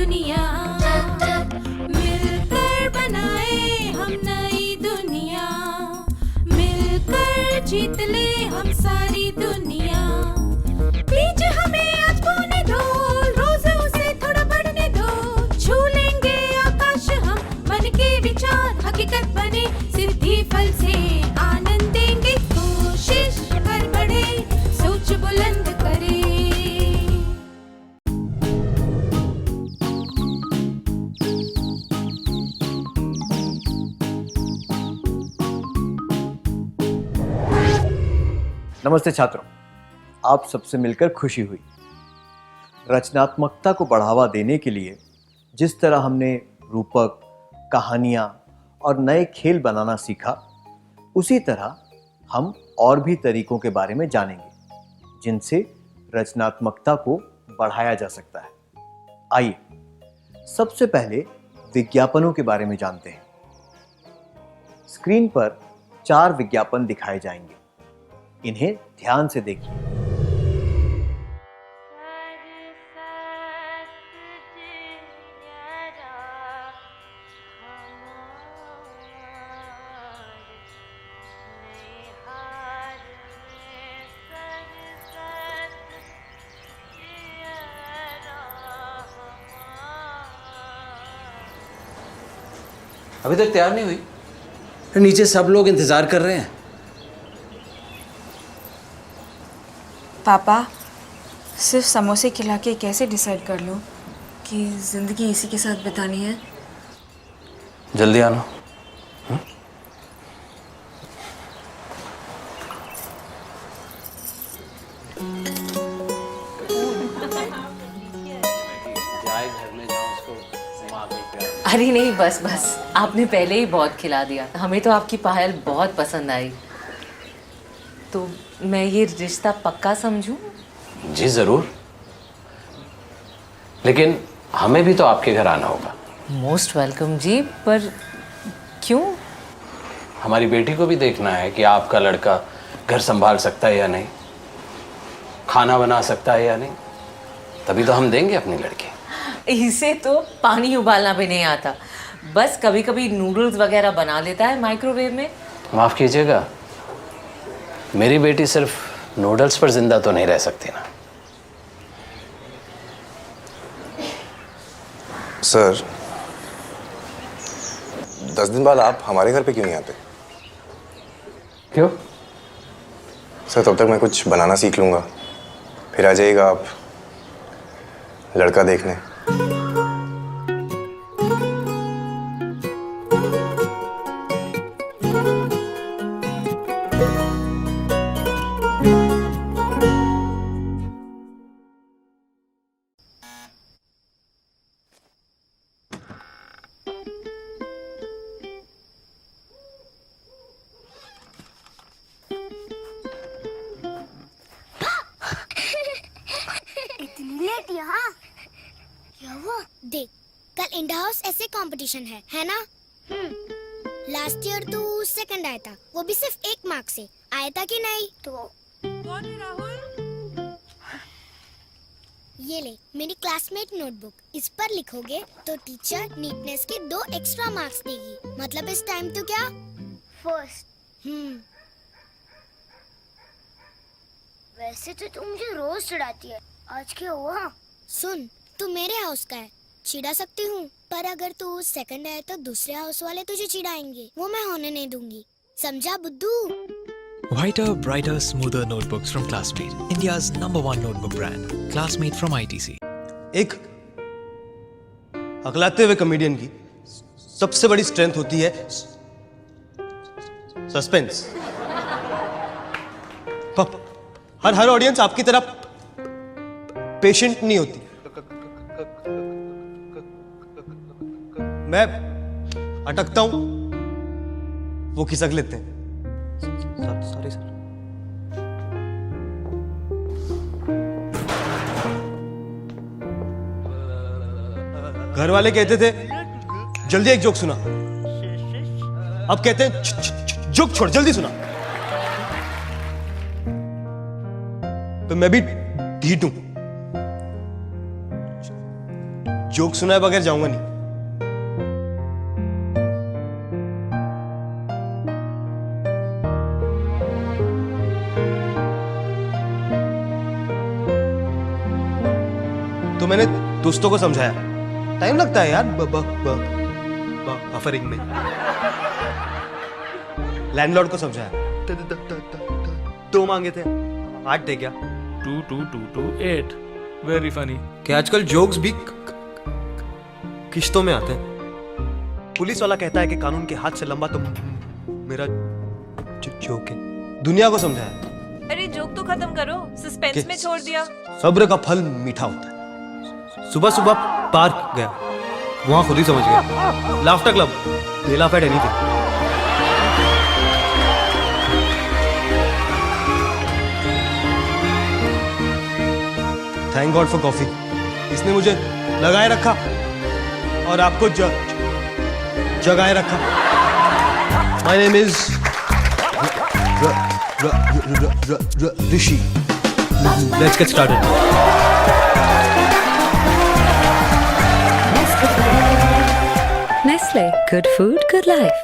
दुनिया, मिलकर बनाए हम नई दुनिया, मिलकर जीत ले हम सारी दुनिया। बीच हमें आज बोने दो, रोज उसे थोड़ा बढ़ने दो, छू लेंगे आकाश हम, मन के विचार हकीकत बने, सिद्धि फल से आनंद देंगे, कोशिश कर बढ़े, सोच बुलंद करे। नमस्ते छात्रों, आप सबसे मिलकर खुशी हुई। रचनात्मकता को बढ़ावा देने के लिए जिस तरह हमने रूपक, कहानियाँ और नए खेल बनाना सीखा, उसी तरह हम और भी तरीकों के बारे में जानेंगे जिनसे रचनात्मकता को बढ़ाया जा सकता है। आइए सबसे पहले विज्ञापनों के बारे में जानते हैं। स्क्रीन पर 4 विज्ञापन दिखाए जाएंगे, इन्हें ध्यान से देखिए। अभी तक तैयार नहीं हुई? नीचे सब लोग इंतजार कर रहे हैं। पापा, सिर्फ समोसे खिला के कैसे डिसाइड कर लो कि ज़िंदगी इसी के साथ बितानी है? जल्दी आना। अरे नहीं, बस बस, आपने पहले ही बहुत खिला दिया। हमें तो आपकी पायल बहुत पसंद आई, तो मैं ये रिश्ता पक्का समझूं? जी जरूर, लेकिन हमें भी तो आपके घर आना होगा। मोस्ट वेलकम जी, पर क्यों? हमारी बेटी को भी देखना है कि आपका लड़का घर संभाल सकता है या नहीं, खाना बना सकता है या नहीं, तभी तो हम देंगे अपनी लड़की। इसे तो पानी उबालना भी नहीं आता, बस कभी कभी नूडल्स वगैरह बना लेता है माइक्रोवेव में। माफ कीजिएगा, मेरी बेटी सिर्फ नूडल्स पर जिंदा तो नहीं रह सकती ना। सर, 10 दिन बाद आप हमारे घर पे क्यों नहीं आते? क्यों? सर, तब तक मैं कुछ बनाना सीख लूंगा, फिर आ जाइएगा आप लड़का देखने। यहाँ क्या हुआ? देख, कल इंडा हाउस ऐसे कंपटीशन है ना? लास्ट ईयर तू सेकंड आया था, वो भी सिर्फ 1 मार्क से आया था कि नहीं? तो कौन है राहुल? ये ले मेरी क्लासमेट नोटबुक, इस पर लिखोगे तो टीचर नीटनेस के 2 एक्स्ट्रा मार्क्स देगी। मतलब इस टाइम तो क्या फर्स्ट। वैसे तो तू मुझे रोज चिढ़ाती है, आज क्या हुआ? सुन, तू मेरे हाउस का है, चिढ़ा सकती हूँ, पर अगर तू सेकंड आए तो दूसरे हाउस वाले तुझे चिढ़ाएंगे, वो मैं होने नहीं दूंगी, समझा बुद्धू? Whiter, brighter, smoother notebooks from Classmate, India's #1 notebook brand. Classmate from ITC. एक अगलाते हुए कॉमेडियन की सबसे बड़ी स्ट्रेंथ होती है सस्पेंस। हर ऑडियंस आपकी तरह पेशेंट नहीं होती। मैं अटकता हूं, वो खिसक लेते हैं। Sorry sir. घर वाले कहते थे जल्दी एक जोक सुना, अब कहते हैं जोक छोड़ जल्दी सुना। तो मैं भी ढीठ हूं, जोक सुनाए बगैर जाऊंगा नहीं। तो मैंने दोस्तों को समझाया, टाइम लगता है यार बफरिंग में। लैंडलॉर्ड को समझाया, 2 मांगे थे, 8 थे क्या? 2 2 2 2 8 वेरी फनी। कि आजकल जोक्स भी किश्तों में आते हैं। पुलिस वाला कहता है कि कानून के हाथ से लंबा तो मेरा जोक है। दुनिया को समझाया, अरे जोक तो खत्म करो, सस्पेंस में छोड़ दिया। सब्र का फल मीठा होता है। सुबह सुबह पार्क गया, वहां खुद ही समझ गया। Laughter club, they laugh at anything. Thank God for coffee, इसने मुझे लगाए रखा और आपको जगाए रखा। My name is Rishi. Let's get started. Nestle, good food, good life.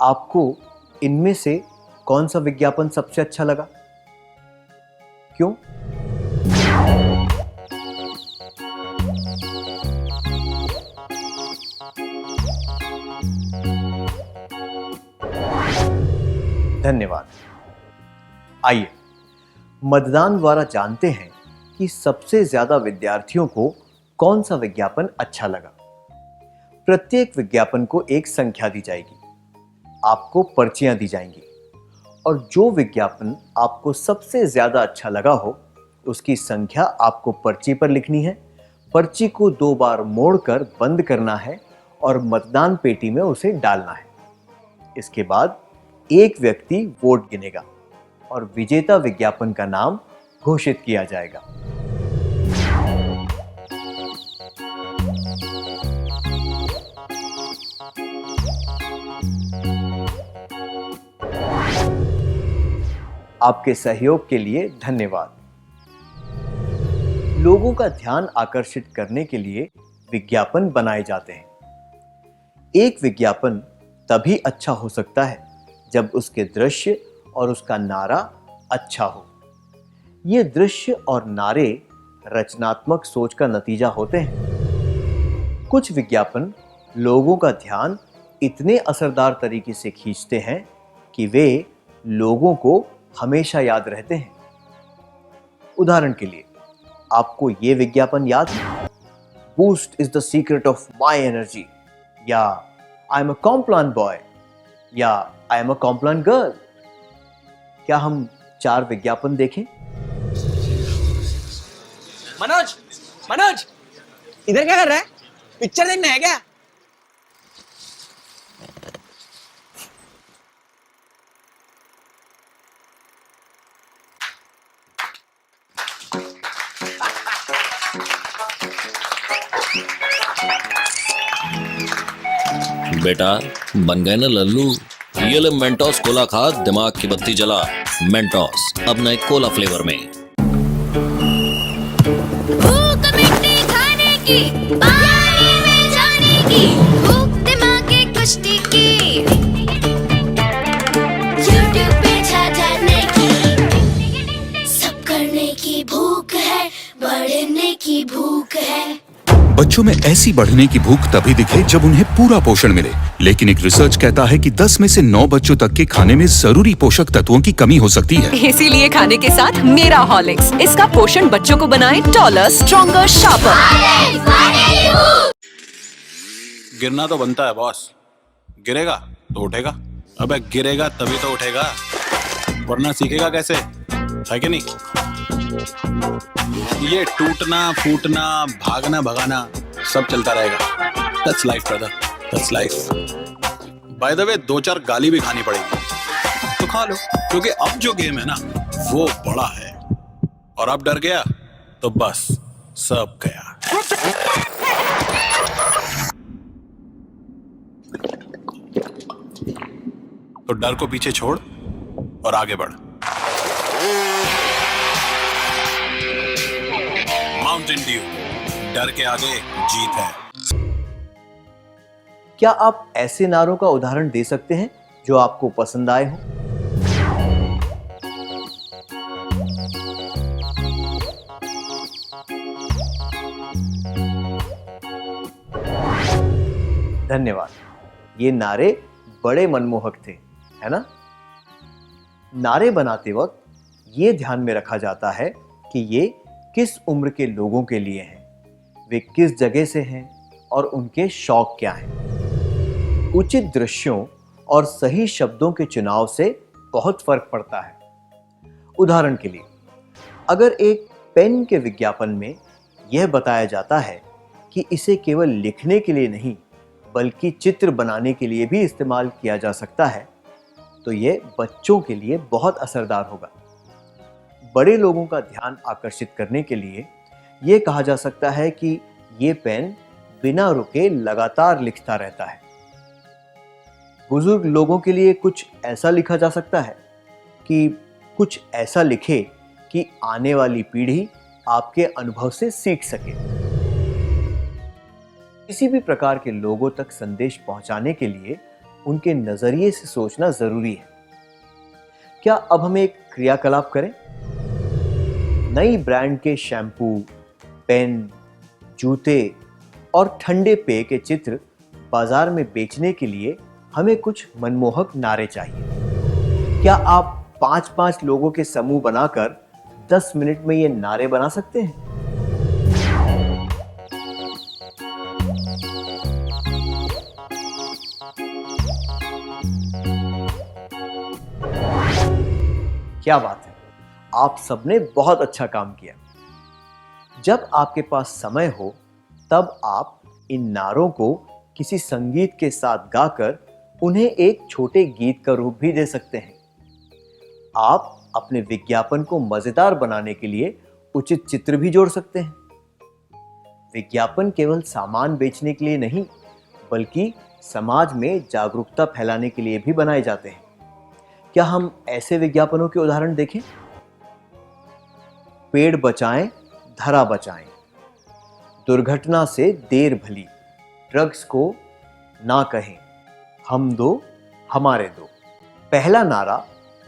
आपको इनमें से कौन सा विज्ञापन सबसे अच्छा लगा? क्यों? धन्यवाद। आइए मतदान द्वारा जानते हैं कि सबसे ज्यादा विद्यार्थियों को कौन सा विज्ञापन अच्छा लगा। प्रत्येक विज्ञापन को एक संख्या दी जाएगी, आपको पर्चियां दी जाएंगी और जो विज्ञापन आपको सबसे ज्यादा अच्छा लगा हो उसकी संख्या आपको पर्ची पर लिखनी है। पर्ची को 2 बार मोड़कर बंद करना है और मतदान पेटी में उसे डालना है। इसके बाद एक व्यक्ति वोट गिनेगा और विजेता विज्ञापन का नाम घोषित किया जाएगा। आपके सहयोग के लिए धन्यवाद। लोगों का ध्यान आकर्षित करने के लिए विज्ञापन बनाए जाते हैं। एक विज्ञापन तभी अच्छा हो सकता है जब उसके दृश्य और उसका नारा अच्छा हो। ये दृश्य और नारे रचनात्मक सोच का नतीजा होते हैं। कुछ विज्ञापन लोगों का ध्यान इतने असरदार तरीके से खींचते हैं कि वे लोगों को हमेशा याद रहते हैं। उदाहरण के लिए आपको ये विज्ञापन याद है? Boost is the secret of my energy, या I am a Complan boy, या I am a Complan girl. क्या हम 4 विज्ञापन देखें? मनोज, मनोज, इधर क्या कर रहा है? पिक्चर देखना है क्या? बेटा बन गए ना लल्लू। ये ले मेंटोस कोला खा, दिमाग की बत्ती जला। मेंटोस अब नए कोला फ्लेवर में। भूख मिट्टी खाने की, पानी में जाने की, भूख दिमाग के कुश्ती की, यूट्यूब पे छा जाने की, सब करने की भूख है, बढ़ने की भूख है। बच्चों में ऐसी बढ़ने की भूख तभी दिखे जब उन्हें पूरा पोषण मिले, लेकिन एक रिसर्च कहता है कि 10 में से 9 बच्चों तक के खाने में जरूरी पोषक तत्वों की कमी हो सकती है। इसीलिए खाने के साथ मेरा हॉर्लिक्स, इसका पोषण बच्चों को बनाए टॉलर, स्ट्रॉन्गर, शार्पर। गिरना तो बनता है बॉस, गिरेगा तो उठेगा। अबे गिरेगा तभी तो उठेगा, वरना सीखेगा कैसे, है कि नहीं? ये टूटना फूटना भागना भगाना सब चलता रहेगा। That's life brother, that's life. By the way 2-4 गाली भी खानी पड़ेगी तो खा लो, क्योंकि अब जो गेम है ना वो बड़ा है, और अब डर गया तो बस सब गया। तो डर को पीछे छोड़ और आगे बढ़। माउंटेन ड्यू, डर के आगे जीत है। क्या आप ऐसे नारों का उदाहरण दे सकते हैं जो आपको पसंद आए हों? धन्यवाद। ये नारे बड़े मनमोहक थे, है ना? नारे बनाते वक्त ये ध्यान में रखा जाता है कि ये किस उम्र के लोगों के लिए हैं, वे किस जगह से हैं और उनके शौक क्या हैं। उचित दृश्यों और सही शब्दों के चुनाव से बहुत फर्क पड़ता है। उदाहरण के लिए, अगर एक पेन के विज्ञापन में यह बताया जाता है कि इसे केवल लिखने के लिए नहीं बल्कि चित्र बनाने के लिए भी इस्तेमाल किया जा सकता है, तो यह बच्चों के लिए बहुत असरदार होगा। बड़े लोगों का ध्यान आकर्षित करने के लिए यह कहा जा सकता है कि ये पेन बिना रुके लगातार लिखता रहता है। बुजुर्ग लोगों के लिए कुछ ऐसा लिखा जा सकता है कि कुछ ऐसा लिखे कि आने वाली पीढ़ी आपके अनुभव से सीख सके। किसी भी प्रकार के लोगों तक संदेश पहुंचाने के लिए उनके नजरिए से सोचना जरूरी है। क्या अब हम एक क्रियाकलाप करें? नई ब्रांड के शैम्पू, पेन, जूते और ठंडे पेय के चित्र बाजार में बेचने के लिए हमें कुछ मनमोहक नारे चाहिए। क्या आप 5-5 लोगों के समूह बनाकर 10 मिनट में ये नारे बना सकते हैं? क्या बात है, आप सबने बहुत अच्छा काम किया। जब आपके पास समय हो तब आप इन नारों को किसी संगीत के साथ गाकर उन्हें एक छोटे गीत का रूप भी दे सकते हैं। आप अपने विज्ञापन को मजेदार बनाने के लिए उचित चित्र भी जोड़ सकते हैं। विज्ञापन केवल सामान बेचने के लिए नहीं बल्कि समाज में जागरूकता फैलाने के लिए भी बनाए जाते हैं। क्या हम ऐसे विज्ञापनों के उदाहरण देखें? पेड़ बचाएं, धरा बचाएं, दुर्घटना से देर भली, ड्रग्स को ना कहें, हम दो हमारे दो। पहला नारा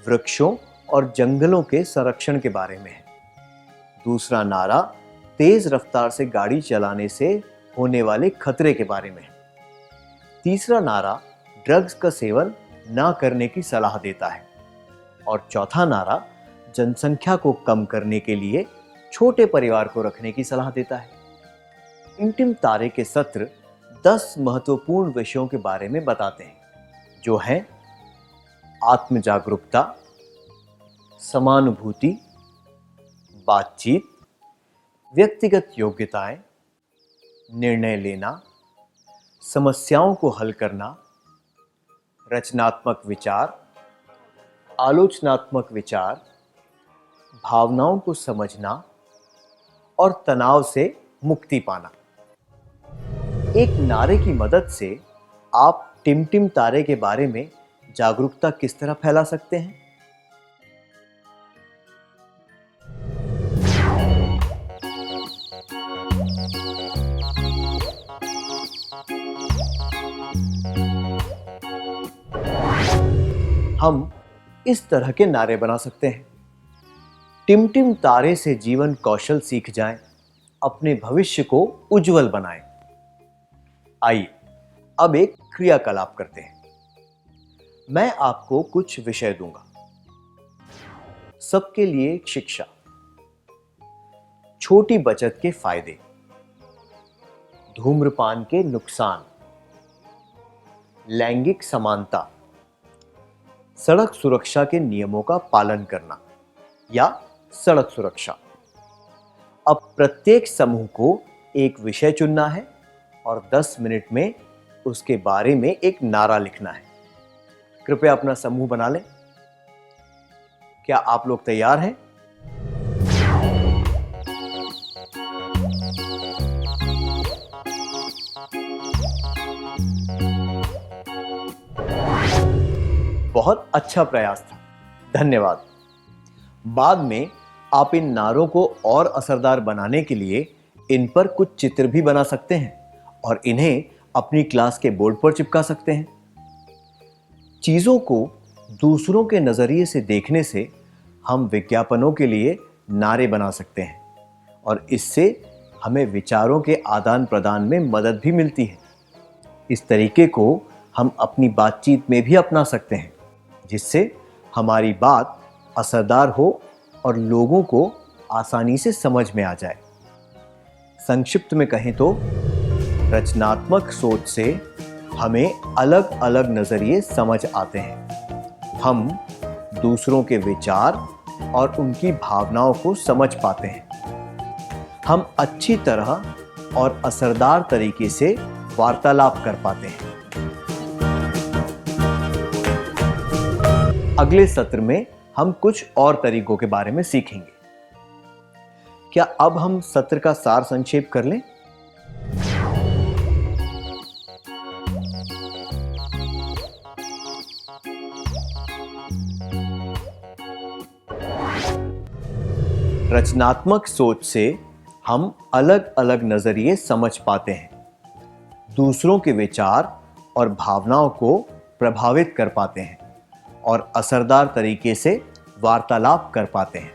वृक्षों और जंगलों के संरक्षण के बारे में है। दूसरा नारा तेज रफ्तार से गाड़ी चलाने से होने वाले खतरे के बारे में है। तीसरा नारा ड्रग्स का सेवन ना करने की सलाह देता है। और चौथा नारा जनसंख्या को कम करने के लिए छोटे परिवार को रखने की सलाह देता है। इंटिम तारे के सत्र 10 महत्वपूर्ण विषयों के बारे में बताते हैं, जो हैं आत्म जागरूकता, समानुभूति, बातचीत, व्यक्तिगत योग्यताएं, निर्णय लेना, समस्याओं को हल करना, रचनात्मक विचार, आलोचनात्मक विचार, भावनाओं को समझना और तनाव से मुक्ति पाना। एक नारे की मदद से आप टिमटिम तारे के बारे में जागरूकता किस तरह फैला सकते हैं? हम इस तरह के नारे बना सकते हैं। टिमटिम तारे से जीवन कौशल सीख जाएं, अपने भविष्य को उज्जवल बनाएं। आइए अब एक क्रियाकलाप करते हैं। मैं आपको कुछ विषय दूंगा। सबके लिए शिक्षा, छोटी बचत के फायदे, धूम्रपान के नुकसान, लैंगिक समानता, सड़क सुरक्षा के नियमों का पालन करना या सड़क सुरक्षा। अब प्रत्येक समूह को एक विषय चुनना है और 10 मिनट में उसके बारे में एक नारा लिखना है। कृपया अपना समूह बना लें। क्या आप लोग तैयार हैं? बहुत अच्छा प्रयास था, धन्यवाद। बाद में आप इन नारों को और असरदार बनाने के लिए इन पर कुछ चित्र भी बना सकते हैं और इन्हें अपनी क्लास के बोर्ड पर चिपका सकते हैं। चीजों को दूसरों के नजरिए से देखने से हम विज्ञापनों के लिए नारे बना सकते हैं और इससे हमें विचारों के आदान प्रदान में मदद भी मिलती है। इस तरीके को हम अपनी बातचीत में भी अपना सकते हैं, जिससे हमारी बात असरदार हो और लोगों को आसानी से समझ में आ जाए। संक्षिप्त में कहें तो रचनात्मक सोच से हमें अलग अलग नजरिए समझ आते हैं। हम दूसरों के विचार और उनकी भावनाओं को समझ पाते हैं। हम अच्छी तरह और असरदार तरीके से वार्तालाप कर पाते हैं। अगले सत्र में हम कुछ और तरीकों के बारे में सीखेंगे। क्या अब हम सत्र का सार संक्षेप कर लें? रचनात्मक सोच से हम अलग अलग नजरिए समझ पाते हैं, दूसरों के विचार और भावनाओं को प्रभावित कर पाते हैं और असरदार तरीके से वार्तालाप कर पाते हैं।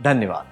धन्यवाद।